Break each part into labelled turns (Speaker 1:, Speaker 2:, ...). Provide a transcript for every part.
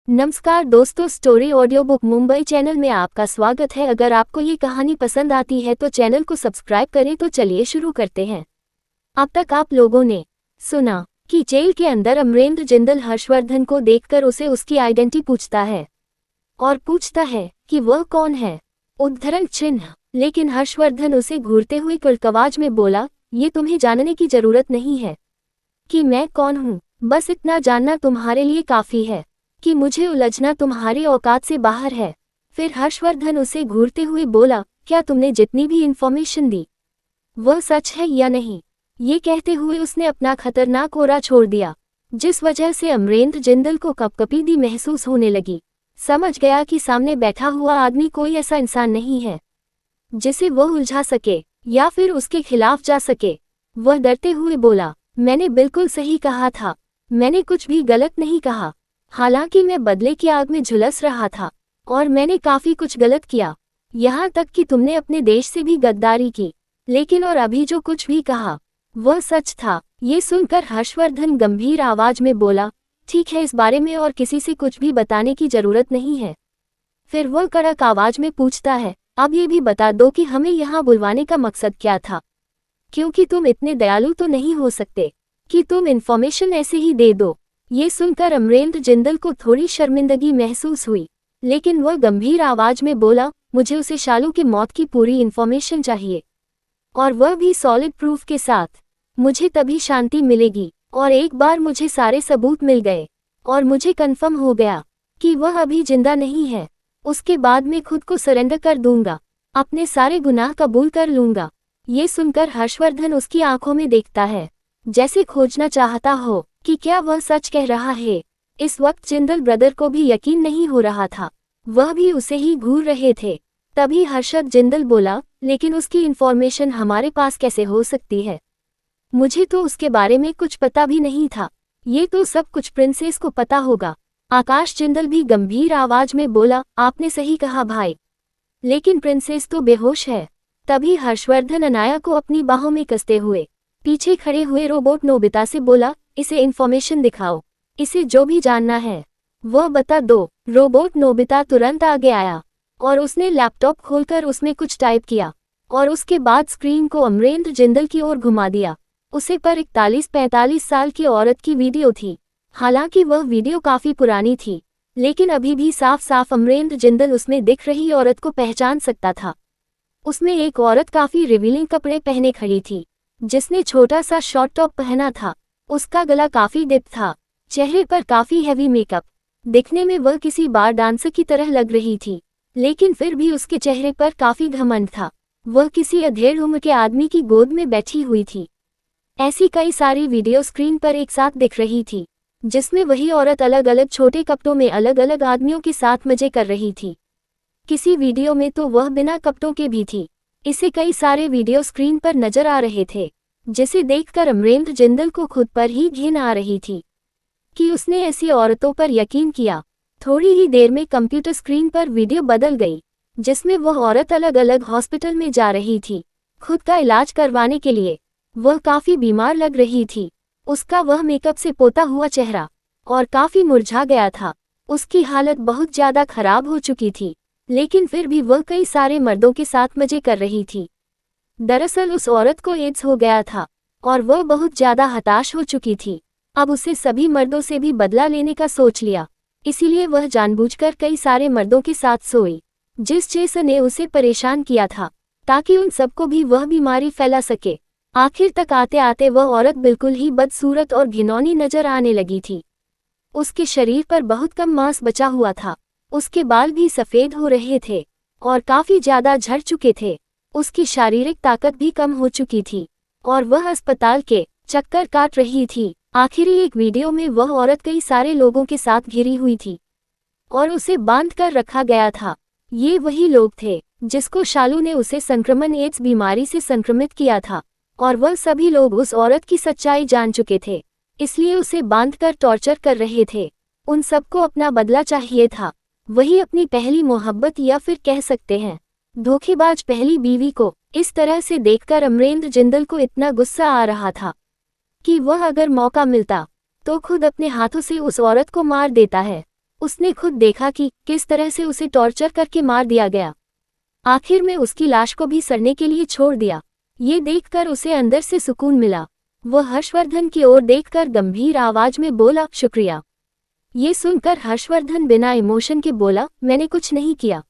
Speaker 1: नमस्कार दोस्तों, story audio book Mumbai channel में आपका स्वागत है। अगर आपको ये कहानी पसंद आती है तो चैनल को सब्सक्राइब करें। तो चलिए शुरू करते हैं। अब तक आप लोगों ने सुना कि जेल के अंदर अमरेंद्र जिंदल हर्षवर्धन को देखकर उसे उसकी आइडेंटिटी पूछता है और पूछता है कि वह कौन है, उद्धरण चिन्ह। लेकिन हर्षवर्धन उसे घूरते हुए कड़कवाज में बोला, ये तुम्हें जानने की जरूरत नहीं है कि मैं कौन हूँ। बस इतना जानना तुम्हारे लिए काफी है कि मुझे उलझना तुम्हारी औकात से बाहर है। फिर हर्षवर्धन उसे घूरते हुए बोला, क्या तुमने जितनी भी इंफॉर्मेशन दी वह सच है या नहीं। ये कहते हुए उसने अपना खतरनाक ओरा छोड़ दिया, जिस वजह से अमरेंद्र जिंदल को कपकपी दी महसूस होने लगी। समझ गया कि सामने बैठा हुआ आदमी कोई ऐसा इंसान नहीं है जिसे वह उलझा सके या फिर उसके खिलाफ जा सके। वह डरते हुए बोला, मैंने बिल्कुल सही कहा था, मैंने कुछ भी गलत नहीं कहा। हालांकि मैं बदले की आग में झुलस रहा था और मैंने काफी कुछ गलत किया, यहाँ तक कि तुमने अपने देश से भी गद्दारी की। लेकिन और अभी जो कुछ भी कहा वह सच था। ये सुनकर हर्षवर्धन गंभीर आवाज में बोला, ठीक है, इस बारे में और किसी से कुछ भी बताने की जरूरत नहीं है। फिर वह कड़क आवाज में पूछता है, अब ये भी बता दो कि हमें यहाँ बुलवाने का मकसद क्या था, क्योंकि तुम इतने दयालु तो नहीं हो सकते कि तुम इन्फॉर्मेशन ऐसे ही दे दो। ये सुनकर अमरेंद्र जिंदल को थोड़ी शर्मिंदगी महसूस हुई, लेकिन वह गंभीर आवाज में बोला, मुझे उसे शालू की मौत की पूरी इन्फॉर्मेशन चाहिए, और वह भी सॉलिड प्रूफ के साथ। मुझे तभी शांति मिलेगी। और एक बार मुझे सारे सबूत मिल गए और मुझे कन्फर्म हो गया कि वह अभी जिंदा नहीं है, उसके बाद मैं खुद को सरेंडर कर दूंगा, अपने सारे गुनाह कबूल कर लूंगा। ये सुनकर हर्षवर्धन उसकी आंखों में देखता है, जैसे खोजना चाहता हो कि क्या वह सच कह रहा है। इस वक्त जिंदल ब्रदर को भी यकीन नहीं हो रहा था, वह भी उसे ही घूर रहे थे। तभी हर्षद जिंदल बोला, लेकिन उसकी इन्फॉर्मेशन हमारे पास कैसे हो सकती है? मुझे तो उसके बारे में कुछ पता भी नहीं था, ये तो सब कुछ प्रिंसेस को पता होगा। आकाश जिंदल भी गंभीर आवाज में बोला, आपने सही कहा भाई, लेकिन प्रिंसेस तो बेहोश है। तभी हर्षवर्धन अनाया को अपनी बाहों में कसते हुए पीछे खड़े हुए रोबोट नोबिता से बोला, इसे इन्फॉर्मेशन दिखाओ, इसे जो भी जानना है वह बता दो। रोबोट नोबिता तुरंत आगे आया और उसने लैपटॉप खोलकर उसमें कुछ टाइप किया और उसके बाद स्क्रीन को अमरेंद्र जिंदल की ओर घुमा दिया। उसे पर 41-45 साल की औरत की वीडियो थी। हालांकि वह वीडियो काफी पुरानी थी, लेकिन अभी भी साफ साफ अमरेंद्र जिंदल उसमें दिख रही औरत को पहचान सकता था। उसमें एक औरत काफी रिवीलिंग कपड़े पहने खड़ी थी, जिसने छोटा सा शॉर्ट टॉप पहना था। उसका गला काफी डिप था, चेहरे पर काफी हैवी मेकअप। दिखने में वह किसी बार डांसर की तरह लग रही थी, लेकिन फिर भी उसके चेहरे पर काफी घमंड था। वह किसी अधेड़ उम्र के आदमी की गोद में बैठी हुई थी। ऐसी कई सारी वीडियो स्क्रीन पर एक साथ दिख रही थी, जिसमें वही औरत अलग अलग छोटे कपड़ों में अलग अलग आदमियों के साथ मजे कर रही थी। किसी वीडियो में तो वह बिना कपड़ों के भी थी। इसे कई सारे वीडियो स्क्रीन पर नजर आ रहे थे, जिसे देखकर अमरेंद्र जिंदल को खुद पर ही घिन आ रही थी कि उसने ऐसी औरतों पर यकीन किया। थोड़ी ही देर में कंप्यूटर स्क्रीन पर वीडियो बदल गई, जिसमें वह औरत अलग अलग हॉस्पिटल में जा रही थी खुद का इलाज करवाने के लिए। वह काफी बीमार लग रही थी। उसका वह मेकअप से पोता हुआ चेहरा और काफी मुरझा गया था। उसकी हालत बहुत ज्यादा खराब हो चुकी थी, लेकिन फिर भी वह कई सारे मर्दों के साथ मजे कर रही थी। दरअसल उस औरत को एड्स हो गया था और वह बहुत ज्यादा हताश हो चुकी थी। अब उसे सभी मर्दों से भी बदला लेने का सोच लिया, इसीलिए वह जानबूझकर कई सारे मर्दों के साथ सोई, जिस चीज ने उसे परेशान किया था, ताकि उन सबको भी वह बीमारी फैला सके। आखिर तक आते आते वह औरत बिल्कुल ही बदसूरत और घिनौनी नजर आने लगी थी। उसके शरीर पर बहुत कम मांस बचा हुआ था, उसके बाल भी सफेद हो रहे थे और काफी ज्यादा झड़ चुके थे। उसकी शारीरिक ताकत भी कम हो चुकी थी और वह अस्पताल के चक्कर काट रही थी। आखिरी एक वीडियो में वह औरत कई सारे लोगों के साथ घिरी हुई थी और उसे बांध कर रखा गया था। ये वही लोग थे जिसको शालू ने उसे संक्रमण एड्स बीमारी से संक्रमित किया था, और वह सभी लोग उस औरत की सच्चाई जान चुके थे, इसलिए उसे बांधकर टॉर्चर कर रहे थे। उन सबको अपना बदला चाहिए था, वही अपनी पहली मोहब्बत या फिर कह सकते हैं धोखेबाज पहली बीवी को। इस तरह से देखकर अमरेंद्र जिंदल को इतना गुस्सा आ रहा था कि वह अगर मौका मिलता तो खुद अपने हाथों से उस औरत को मार देता है। उसने खुद देखा कि किस तरह से उसे टॉर्चर करके मार दिया गया। आखिर में उसकी लाश को भी सड़ने के लिए छोड़ दिया। ये देखकर उसे अंदर से सुकून मिला। वह हर्षवर्धन की ओर देखकर गंभीर आवाज में बोला, शुक्रिया। ये सुनकर हर्षवर्धन बिना इमोशन के बोला, मैंने कुछ नहीं किया।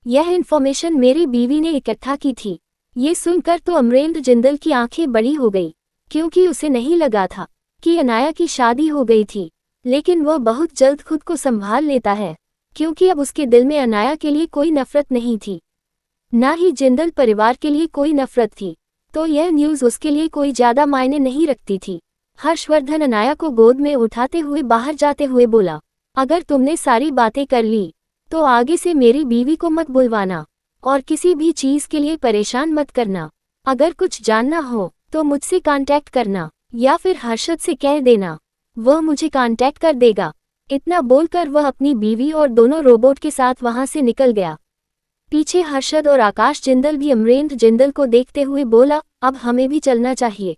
Speaker 1: यह इन्फॉर्मेशन मेरी बीवी ने इकट्ठा की थी। ये सुनकर तो अमरेंद्र जिंदल की आंखें बड़ी हो गई, क्योंकि उसे नहीं लगा था कि अनाया की शादी हो गई थी। लेकिन वह बहुत जल्द खुद को संभाल लेता है, क्योंकि अब उसके दिल में अनाया के लिए कोई नफरत नहीं थी, ना ही जिंदल परिवार के लिए कोई नफरत थी। तो यह न्यूज़ उसके लिए कोई ज्यादा मायने नहीं रखती थी। हर्षवर्धन अनाया को गोद में उठाते हुए बाहर जाते हुए बोला, अगर तुमने सारी बातें कर ली तो आगे से मेरी बीवी को मत बुलवाना और किसी भी चीज के लिए परेशान मत करना। अगर कुछ जानना हो तो मुझसे कांटेक्ट करना या फिर हर्षद से कह देना, वह मुझे कांटेक्ट कर देगा। इतना बोलकर वह अपनी बीवी और दोनों रोबोट के साथ वहां से निकल गया। पीछे हर्षद और आकाश जिंदल भी अमरेंद्र जिंदल को देखते हुए बोला, अब हमें भी चलना चाहिए।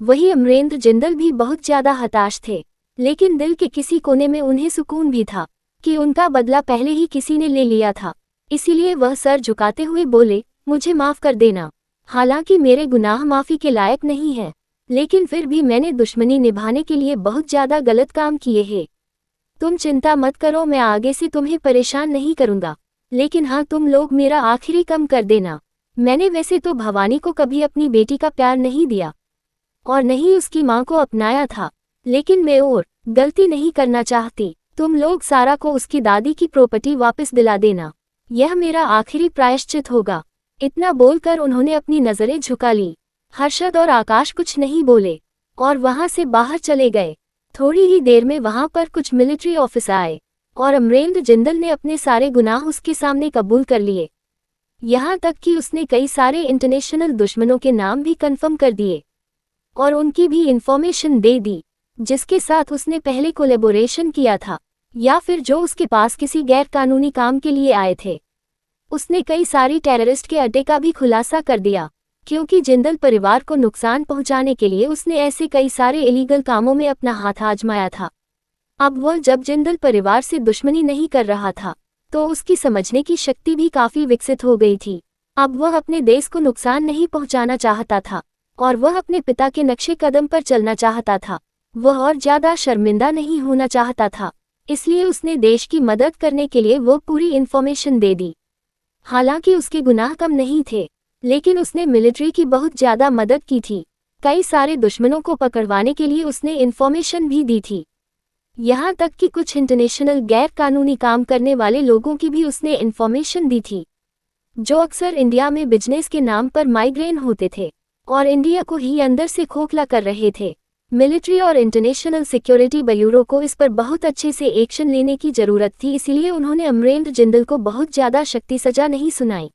Speaker 1: वही अमरेंद्र जिंदल भी बहुत ज्यादा हताश थे, लेकिन दिल के किसी कोने में उन्हें सुकून भी था कि उनका बदला पहले ही किसी ने ले लिया था। इसीलिए वह सर झुकाते हुए बोले, मुझे माफ कर देना। हालांकि मेरे गुनाह माफी के लायक नहीं है, लेकिन फिर भी मैंने दुश्मनी निभाने के लिए बहुत ज्यादा गलत काम किए हैं। तुम चिंता मत करो, मैं आगे से तुम्हें परेशान नहीं करूंगा। लेकिन हाँ, तुम लोग मेरा आखिरी कम कर देना। मैंने वैसे तो भवानी को कभी अपनी बेटी का प्यार नहीं दिया और नहीं उसकी माँ को अपनाया था, लेकिन मैं और गलती नहीं करना चाहती। तुम लोग सारा को उसकी दादी की प्रॉपर्टी वापस दिला देना, यह मेरा आखिरी प्रायश्चित होगा। इतना बोलकर उन्होंने अपनी नजरें झुका ली। हर्षद और आकाश कुछ नहीं बोले और वहां से बाहर चले गए। थोड़ी ही देर में वहां पर कुछ मिलिट्री ऑफिसर आए और अमरेंद्र जिंदल ने अपने सारे गुनाह उसके सामने कबूल कर लिए। यहाँ तक कि उसने कई सारे इंटरनेशनल दुश्मनों के नाम भी कंफर्म कर दिए और उनकी भी इंफॉर्मेशन दे दी, जिसके साथ उसने पहले कोलैबोरेशन किया था या फिर जो उसके पास किसी गैर कानूनी काम के लिए आए थे। उसने कई सारी टेररिस्ट के अड्डे का भी खुलासा कर दिया, क्योंकि जिंदल परिवार को नुकसान पहुंचाने के लिए उसने ऐसे कई सारे इलीगल कामों में अपना हाथ आजमाया था। अब वह जब जिंदल परिवार से दुश्मनी नहीं कर रहा था तो उसकी समझने की शक्ति भी काफी विकसित हो गई थी। अब वह अपने देश को नुकसान नहीं पहुंचाना चाहता था और वह अपने पिता के नक्शे कदम पर चलना चाहता था। वह और ज्यादा शर्मिंदा नहीं होना चाहता था, इसलिए उसने देश की मदद करने के लिए वो पूरी इन्फॉर्मेशन दे दी। हालांकि उसके गुनाह कम नहीं थे, लेकिन उसने मिलिट्री की बहुत ज्यादा मदद की थी। कई सारे दुश्मनों को पकड़वाने के लिए उसने इन्फॉर्मेशन भी दी थी। यहाँ तक कि कुछ इंटरनेशनल गैर कानूनी काम करने वाले लोगों की भी उसने इन्फॉर्मेशन दी थी, जो अक्सर इंडिया में बिजनेस के नाम पर माइग्रेन होते थे और इंडिया को ही अंदर से खोखला कर रहे थे। मिलिट्री और इंटरनेशनल सिक्योरिटी ब्यूरो को इस पर बहुत अच्छे से एक्शन लेने की जरूरत थी, इसलिए उन्होंने अमरेंद्र जिंदल को बहुत ज्यादा सख्ती सजा नहीं सुनाई।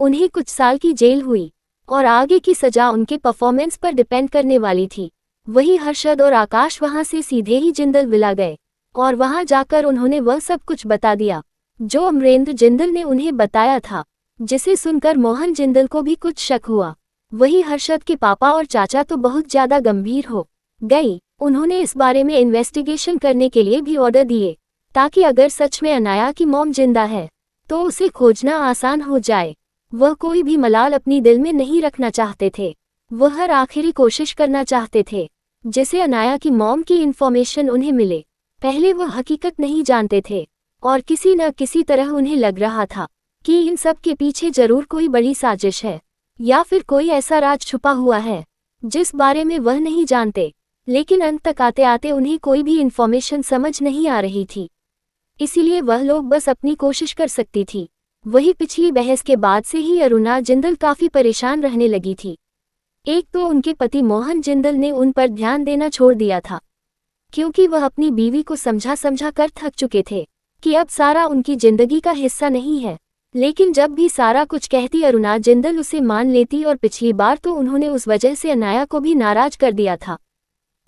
Speaker 1: उन्हें कुछ साल की जेल हुई और आगे की सजा उनके परफॉर्मेंस पर डिपेंड करने वाली थी। वही हर्षद और आकाश वहां से सीधे ही जिंदल विला गए और वहां जाकर उन्होंने वह सब कुछ बता दिया जो अमरेंद्र जिंदल ने उन्हें बताया था, जिसे सुनकर मोहन जिंदल को भी कुछ शक हुआ। वही हर्षद के पापा और चाचा तो बहुत ज्यादा गंभीर हो गई। उन्होंने इस बारे में इन्वेस्टिगेशन करने के लिए भी ऑर्डर दिए, ताकि अगर सच में अनाया की मॉम जिंदा है तो उसे खोजना आसान हो जाए। वह कोई भी मलाल अपनी दिल में नहीं रखना चाहते थे। वह हर आखिरी कोशिश करना चाहते थे जिसे अनाया की मॉम की इन्फॉर्मेशन उन्हें मिले। पहले वह हकीकत नहीं जानते थे और किसी न किसी तरह उन्हें लग रहा था कि इन सब के पीछे जरूर कोई बड़ी साजिश है या फिर कोई ऐसा राज छुपा हुआ है जिस बारे में वह नहीं जानते। लेकिन अंत तक आते आते उन्हें कोई भी इन्फॉर्मेशन समझ नहीं आ रही थी, इसीलिए वह लोग बस अपनी कोशिश कर सकती थी। वही पिछली बहस के बाद से ही अरुणा जिंदल काफी परेशान रहने लगी थी। एक तो उनके पति मोहन जिंदल ने उन पर ध्यान देना छोड़ दिया था, क्योंकि वह अपनी बीवी को समझा समझा कर थक चुके थे कि अब सारा उनकी जिंदगी का हिस्सा नहीं है। लेकिन जब भी सारा कुछ कहती अरुणा जिंदल उसे मान लेती, और पिछली बार तो उन्होंने उस वजह से अनाया को भी नाराज कर दिया था।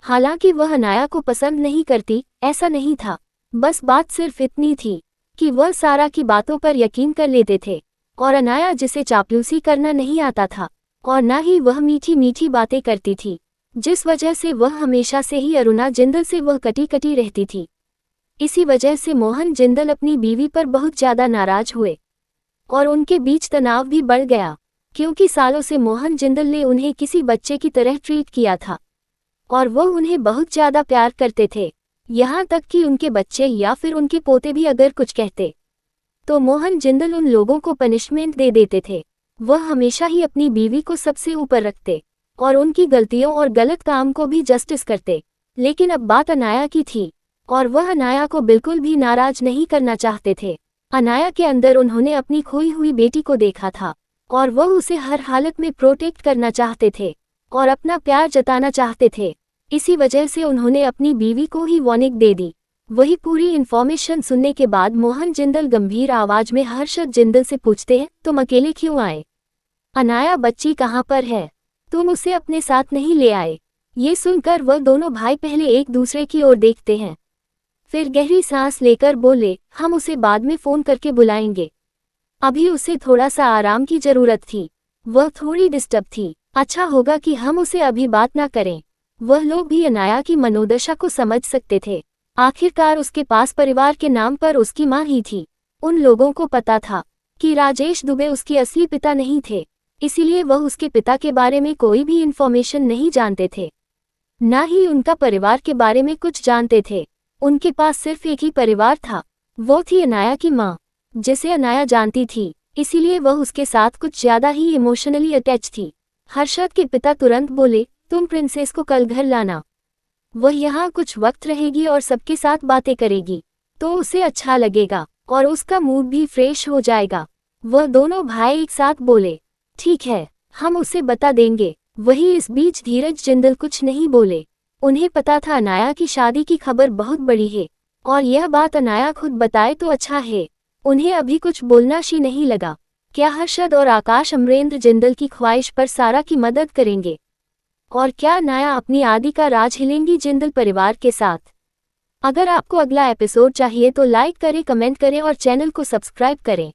Speaker 1: हालांकि वह अनाया को पसंद नहीं करती, ऐसा नहीं था, बस बात सिर्फ इतनी थी कि वह सारा की बातों पर यकीन कर लेते थे और अनाया जिसे चापलूसी करना नहीं आता था और न ही वह मीठी मीठी बातें करती थी, जिस वजह से वह हमेशा से ही अरुणा जिंदल से वह कटी कटी रहती थी। इसी वजह से मोहन जिंदल अपनी बीवी पर बहुत ज्यादा नाराज हुए और उनके बीच तनाव भी बढ़ गया, क्योंकि सालों से मोहन जिंदल ने उन्हें किसी बच्चे की तरह ट्रीट किया था और वो उन्हें बहुत ज्यादा प्यार करते थे। यहाँ तक कि उनके बच्चे या फिर उनके पोते भी अगर कुछ कहते तो मोहन जिंदल उन लोगों को पनिशमेंट दे देते थे। वह हमेशा ही अपनी बीवी को सबसे ऊपर रखते और उनकी गलतियों और गलत काम को भी जस्टिस करते। लेकिन अब बात अनाया की थी और वह अनाया को बिल्कुल भी नाराज नहीं करना चाहते थे। अनाया के अंदर उन्होंने अपनी खोई हुई बेटी को देखा था और वह उसे हर हालत में प्रोटेक्ट करना चाहते थे और अपना प्यार जताना चाहते थे। इसी वजह से उन्होंने अपनी बीवी को ही वार्निंग दे दी। वही पूरी इन्फॉर्मेशन सुनने के बाद मोहन जिंदल गंभीर आवाज में हर्षद जिंदल से पूछते हैं, तुम अकेले क्यों आए? अनाया बच्ची कहाँ पर है? तुम उसे अपने साथ नहीं ले आए? ये सुनकर वह दोनों भाई पहले एक दूसरे की ओर देखते हैं, फिर गहरी सांस लेकर बोले, हम उसे बाद में फोन करके बुलाएंगे, अभी उसे थोड़ा सा आराम की जरूरत थी, वह थोड़ी डिस्टर्ब थी, अच्छा होगा कि हम उसे अभी बात ना करें। वह लोग भी अनाया की मनोदशा को समझ सकते थे। आखिरकार उसके पास परिवार के नाम पर उसकी माँ ही थी। उन लोगों को पता था कि राजेश दुबे उसके असली पिता नहीं थे, इसीलिए वह उसके पिता के बारे में कोई भी इन्फॉर्मेशन नहीं जानते थे, ना ही उनका परिवार के बारे में कुछ जानते थे। उनके पास सिर्फ एक ही परिवार था, वो थी अनाया की माँ, जिसे अनाया जानती थी, इसीलिए वह उसके साथ कुछ ज्यादा ही इमोशनली अटैच थी। हर्षद के पिता तुरंत बोले, तुम प्रिंसेस को कल घर लाना, वह यहाँ कुछ वक्त रहेगी और सबके साथ बातें करेगी तो उसे अच्छा लगेगा और उसका मूड भी फ्रेश हो जाएगा। वह दोनों भाई एक साथ बोले, ठीक है, हम उसे बता देंगे। वही इस बीच धीरज जिंदल कुछ नहीं बोले। उन्हें पता था अनाया की शादी की खबर बहुत बड़ी है और यह बात अनाया खुद बताए तो अच्छा है। उन्हें अभी कुछ बोलना शी नहीं लगा। क्या हर्षद और आकाश अमरेंद्र जिंदल की ख्वाहिश पर सारा की मदद करेंगे? और क्या अनाया अपनी आदि का राज हिलेंगी जिंदल परिवार के साथ? अगर आपको अगला एपिसोड चाहिए तो लाइक करें, कमेंट करें और चैनल को सब्सक्राइब करें।